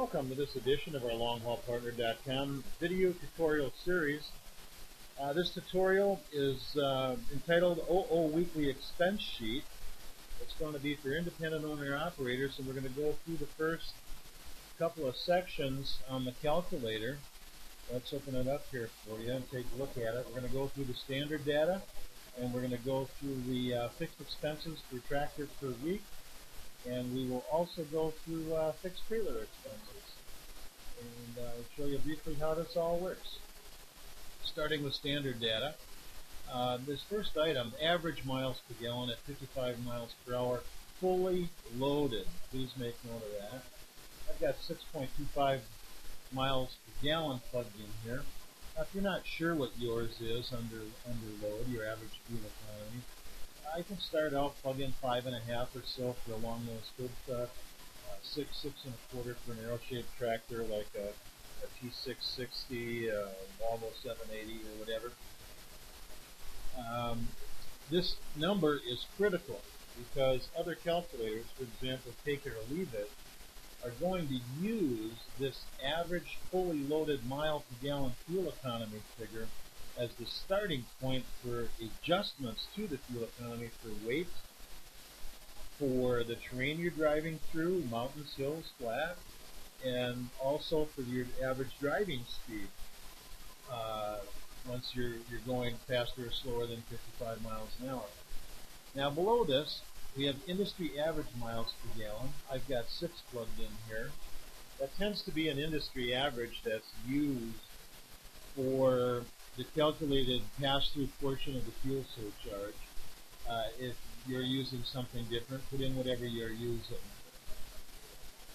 Welcome to this edition of our LongHaulPartner.com video tutorial series. This tutorial is entitled OO Weekly Expense Sheet. It's going to be for independent owner-operators, and we're going to go through the first couple of sections on the calculator. Let's open it up here for you and take a look at it. We're going to go through the standard data, and we're going to go through the fixed expenses per tractor per week. And we will also go through fixed trailer expenses, and I'll show you briefly how this all works. Starting with standard data, this first item, average miles per gallon at 55 miles per hour, fully loaded. Please make note of that. I've got 6.25 miles per gallon plugged in here. Now, if you're not sure what yours is under load, your average fuel economy, I can start out plug in 5.5 or so for a long nose good truck, 6 1/4 for an arrow-shaped tractor like a T660, Volvo 780 or whatever. This number is critical because other calculators, for example, Take It or Leave It, are going to use this average fully loaded mile per gallon fuel economy figure as the starting point for adjustments to the fuel economy for weight, for the terrain you're driving through, mountains, hills, flat, and also for your average driving speed once you're going faster or slower than 55 miles an hour. Now below this, we have industry average miles per gallon. I've got 6 plugged in here. That tends to be an industry average that's used for the calculated pass-through portion of the fuel surcharge. If you're using something different, put in whatever you're using.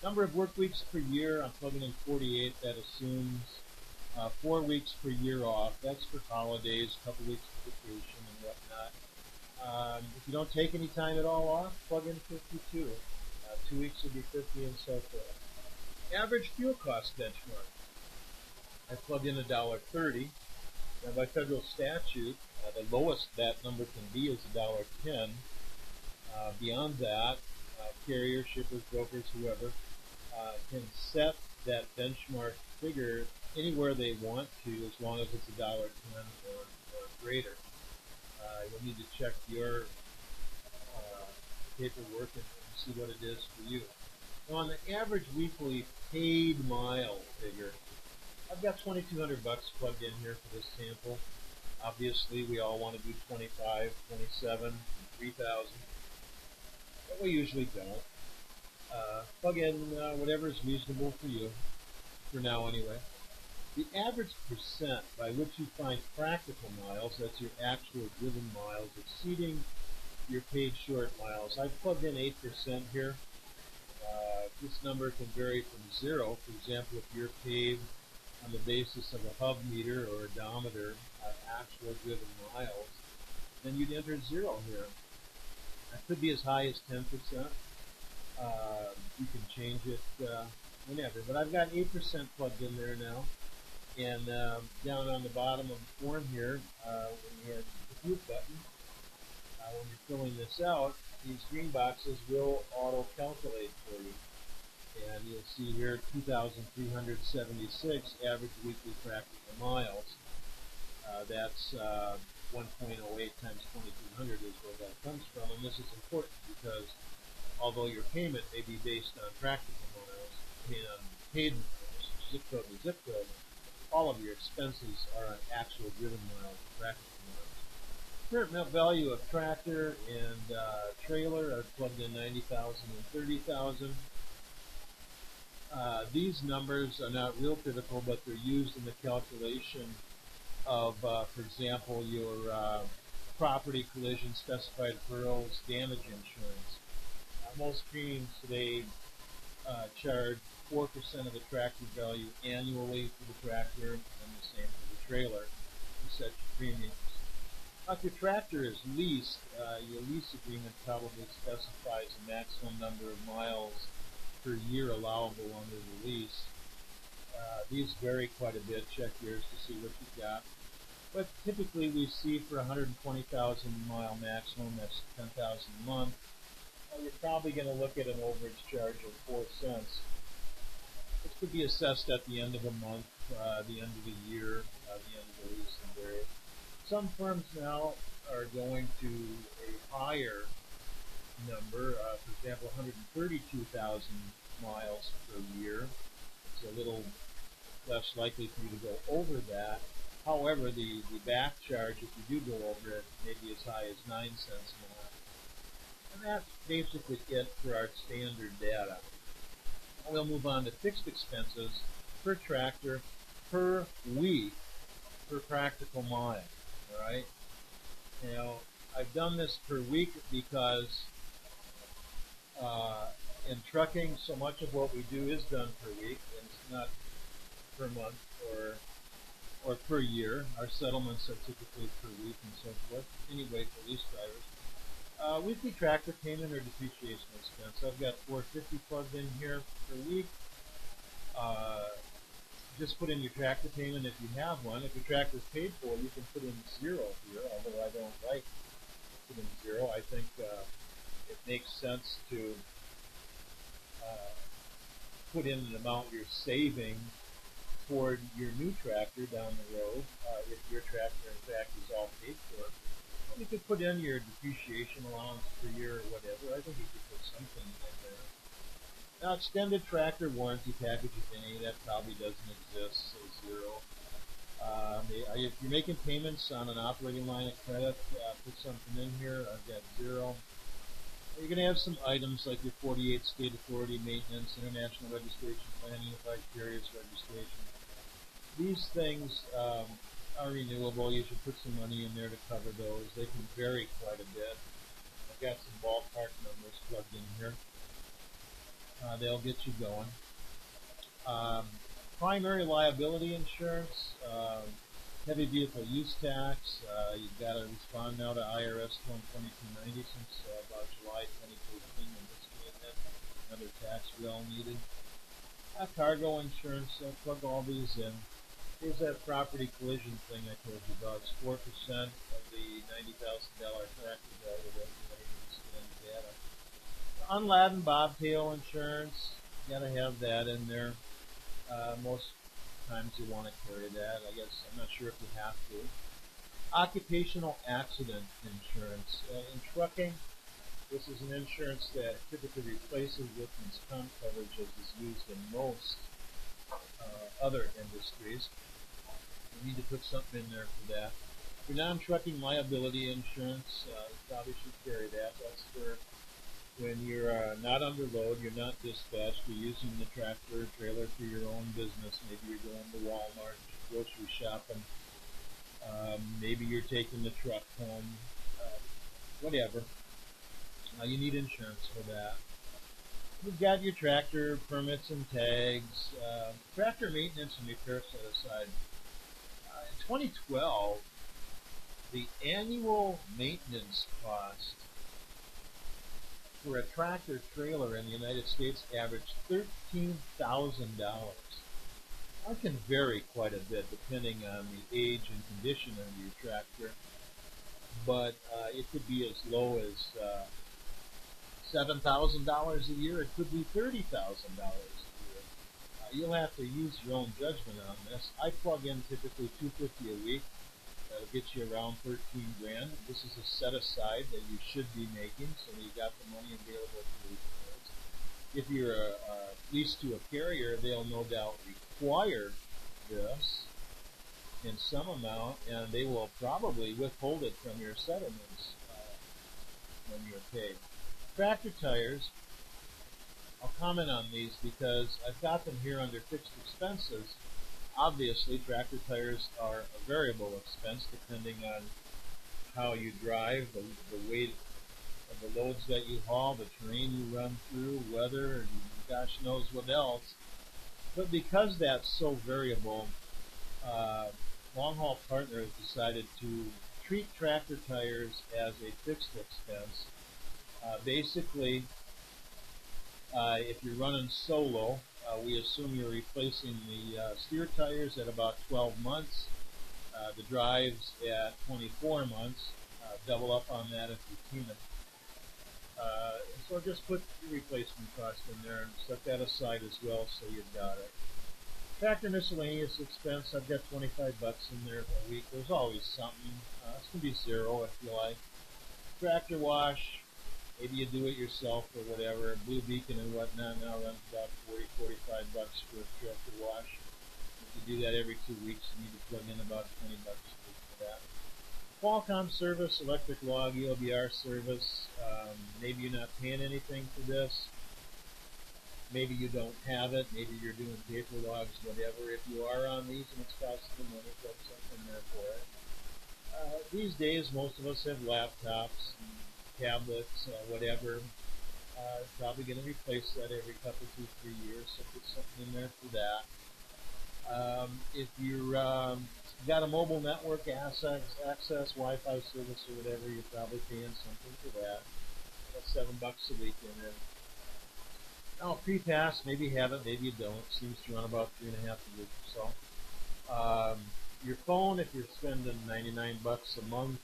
Number of work weeks per year, I'm plugging in 48. That assumes 4 weeks per year off. That's for holidays, a couple weeks of vacation and whatnot. If you don't take any time at all off, plug in 52. 2 weeks would be 50 and so forth. Average fuel cost benchmark. I plug in $1.30. Now, by federal statute, the lowest that number can be is $1.10. Beyond that, carriers, shippers, brokers, whoever, can set that benchmark figure anywhere they want to, as long as it's $1.10 or greater. You'll need to check your paperwork and see what it is for you. Now, on the average weekly paid mile figure, I've got $2,200 plugged in here for this sample. Obviously, we all want to do 25, 27, 3,000, but we usually don't. Plug in whatever is reasonable for you, for now anyway. The average percent by which you find practical miles, that's your actual driven miles, exceeding your paid short miles. I've plugged in 8% here. This number can vary from 0. For example, if you're paid on the basis of a hub meter or odometer, actual driven miles, then you'd enter 0 here. That could be as high as 10%. You can change it whenever, but I've got 8% plugged in there now. And down on the bottom of the form here, when you hit the group button, when you're filling this out, these green boxes will auto-calculate for you. And you'll see here 2,376 average weekly practical miles. That's 1.08 times 2,200 is where that comes from. And this is important because although your payment may be based on practical miles and paid miles, zip code to zip code, all of your expenses are on actual driven miles and practical miles. Current net value of tractor and trailer are plugged in 90,000 and 30,000. These numbers are not real critical, but they're used in the calculation of, for example, your property collision specified perils damage insurance. Most premiums today charge 4% of the tractor value annually for the tractor, and the same for the trailer to set your premiums. Now, if your tractor is leased, your lease agreement probably specifies a maximum number of miles per year allowable under the lease. These vary quite a bit. Check yours to see what you've got. But typically we see for 120,000 mile maximum, that's 10,000 a month. You're probably going to look at an overage charge of 4 cents This could be assessed at the end of a month, the end of the year, the end of the lease and various. Some firms now are going to a higher number, for example, 132,000 miles per year. It's a little less likely for you to go over that. However, the back charge, if you do go over it, may be as high as 9 cents a mile. And that's basically it for our standard data. We'll move on to fixed expenses per tractor per week per practical mile. All right. Now, I've done this per week because in trucking, so much of what we do is done per week, and it's not per month or per year. Our settlements are typically per week and so forth. Anyway, for lease drivers. Weekly tractor payment or depreciation expense. I've got $4.50 plugged in here per week. Just put in your tractor payment if you have one. If your tractor is paid for, you can put in 0 here, although I don't like putting 0. I think it makes sense to put in an amount you're saving toward your new tractor down the road, if your tractor in fact is all paid for. You could put in your depreciation allowance per year or whatever. I think you could put something in there. Now, extended tractor warranty package, if any, that probably doesn't exist, so 0. If you're making payments on an operating line of credit, put something in here. I've got 0. You're going to have some items like your 48 state authority maintenance, international registration plan, unified carriers registration. These things are renewable. You should put some money in there to cover those. They can vary quite a bit. I've got some ballpark numbers plugged in here. They'll get you going. Primary liability insurance, heavy vehicle use tax. You've got to respond now to IRS Form 2290 since about July 2014 when this came in. Another tax bill needed. Cargo insurance, plug all these in. Here's that property collision thing I told you about. It's 4% of the $90,000 tractor value that everybody needs to scan data. Unladen bobtail insurance, you got to have that in there. Most times you want to carry that. I guess I'm not sure if you have to. Occupational accident insurance. In trucking, this is an insurance that typically replaces workman's comp coverage as is used in most other industries. You need to put something in there for that. For non-trucking liability insurance, you probably should carry that. That's for when you're not under load, you're not dispatched, you're using the tractor or trailer for your own business. Maybe you're going to Walmart, grocery shopping. Maybe you're taking the truck home. Whatever. You need insurance for that. You've got your tractor permits and tags. Tractor maintenance and repair set aside. In 2012, the annual maintenance cost for a tractor trailer in the United States averaged $13,000. That can vary quite a bit depending on the age and condition of your tractor, but it could be as low as $7,000 a year. It could be $30,000 a year. You'll have to use your own judgment on this. I plug in typically $250 a week. That'll get you around 13 grand. This is a set aside that you should be making, so that you got the money available for repairs. If you're leased to a carrier, they'll no doubt require this in some amount, and they will probably withhold it from your settlements when you're paid. Tractor tires, I'll comment on these because I've got them here under fixed expenses. Obviously, tractor tires are a variable expense depending on how you drive, the weight of the loads that you haul, the terrain you run through, weather, and gosh knows what else. But because that's so variable, Long Haul Partner has decided to treat tractor tires as a fixed expense. Basically, if you're running solo, we assume you're replacing the steer tires at about 12 months, the drives at 24 months, double up on that if you can. So just put your replacement cost in there and set that aside as well so you've got it. Factor miscellaneous expense, I've got 25 bucks in there a week. There's always something. It's going to be zero if you like. Tractor wash, maybe you do it yourself or whatever. Blue Beacon and whatnot now runs about 40, 45 bucks for a tractor wash. If you do that every 2 weeks, you need to plug in about 20 bucks a week for that. Qualcomm service, electric log, ELBR service. Maybe you're not paying anything for this. Maybe you don't have it. Maybe you're doing paper logs, whatever. If you are on these and it's costing you money, put something there for it. These days, most of us have laptops, and tablets, whatever. Probably going to replace that every couple, 2, 3 years, so put something in there for that. If you're got a mobile network access, Wi-Fi service or whatever, you're probably paying something for that. That's $7 a week in there. Now, pre-pass, maybe you have it, maybe you don't. Seems to run about 3.5 a week or so. Your phone, if you're spending 99 bucks a month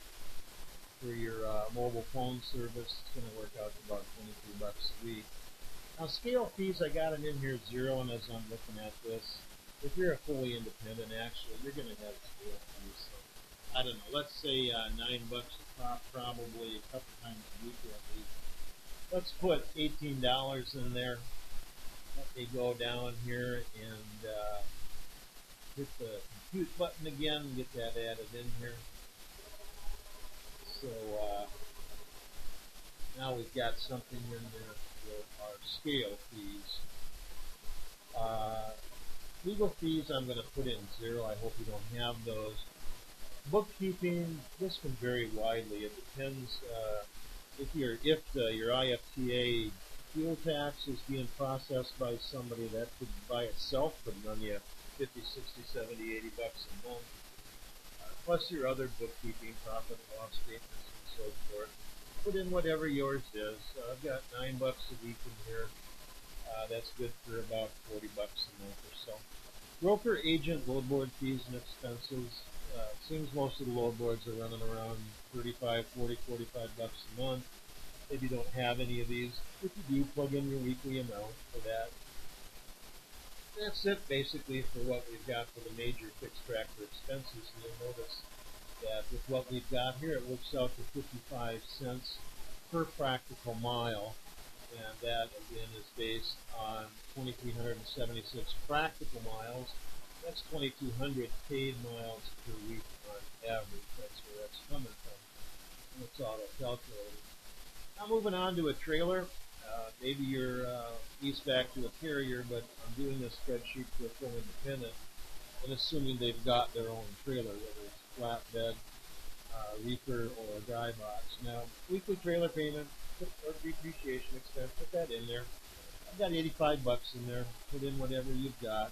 for your mobile phone service, it's going to work out to about 23 bucks a week. Now, scale fees, I got them in here zero, and as I'm looking at this, if you're a fully independent, actually, you're going to have scale fees. So, I don't know, let's say 9 bucks a pop, probably a couple times a week at least. Let's put $18 in there. Let me go down here and hit the compute button again and get that added in here. So now we've got something in there for our scale fees. Legal fees I'm going to put in zero. I hope you don't have those. Bookkeeping, this can vary widely. It depends if your IFTA fuel tax is being processed by somebody, that could by itself could run you 50, 60, 70, 80 bucks a month. Plus your other bookkeeping, profit and loss statements and so forth. Put in whatever yours is. I've got 9 bucks a week in here. That's good for about 40 bucks a month or so. Broker agent load board fees and expenses. Seems most of the load boards are running around 35, 40, 45 bucks a month. If you don't have any of these, if you do, plug in your weekly amount for that. That's it basically for what we've got for the major fixed tractor expenses. And you'll notice that with what we've got here, it works out to 55 cents per practical mile. And that again is based on 2,376 practical miles. That's 2,200 paid miles per week on average. That's where that's coming from. And it's auto-calculated. Now moving on to a trailer. Maybe you're leased back to a carrier, but I'm doing this spreadsheet for a full independent and assuming they've got their own trailer, whether it's flatbed, reefer, or a dry box. Now, weekly trailer payment or depreciation expense, put that in there. I've got 85 bucks in there. Put in whatever you've got.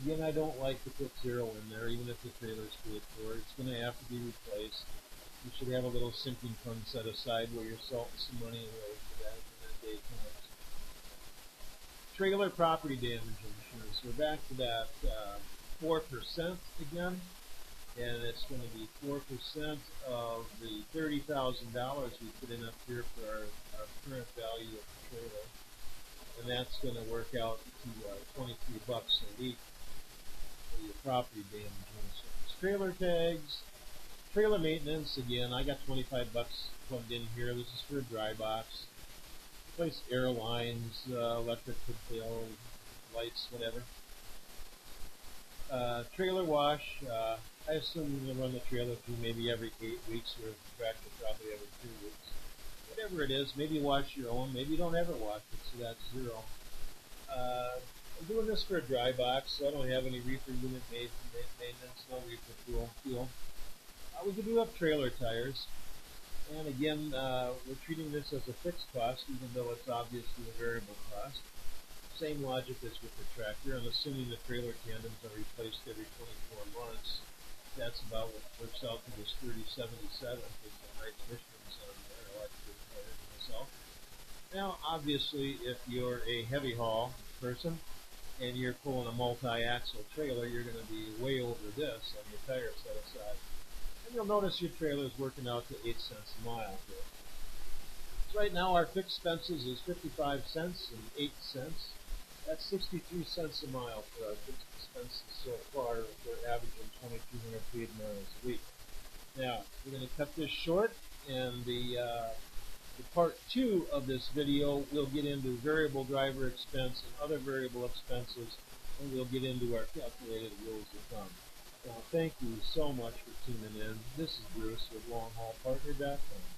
Again, I don't like to put zero in there, even if the trailer's paid for. It's going to have to be replaced. You should have a little sinking fund set aside where you're salting some money away for that when that day comes. Trailer property damage insurance. We're back to that 4% again, and it's going to be 4% of the $30,000 we put in up here for our current value of the trailer, and that's going to work out to 23 bucks a week for your property damage insurance. Trailer tags. Trailer maintenance, again, I got 25 bucks plugged in here. This is for a dry box. Replace air lines, electric tail, lights, whatever. Trailer wash, I assume you're going to run the trailer through maybe every 8 weeks, or the tractor probably every 2 weeks. Whatever it is, maybe you wash your own, maybe you don't ever wash it, so that's zero. I'm doing this for a dry box, so I don't have any reefer unit maintenance, no reefer fuel. We can do up trailer tires, and again, we're treating this as a fixed cost, even though it's obviously a variable cost. Same logic as with the tractor. I'm assuming the trailer tandems are replaced every 24 months. That's about what works out to this 3077 with some nice Michelin's on there. I like to retire it myself. Now, obviously, if you're a heavy haul person and you're pulling a multi-axle trailer, you're going to be way over this on your tire set aside. And you'll notice your trailer is working out to 8 cents a mile here. So right now our fixed expenses is 55 cents and 8 cents. That's 63 cents a mile for our fixed expenses so far. We're averaging 2,200 paid miles a week. Now, we're going to cut this short, and the part 2 of this video we'll get into variable driver expense and other variable expenses, and we'll get into our calculated rules of thumb. Now, thank you so much for tuning in. This is Bruce with LongHaulPartner.com.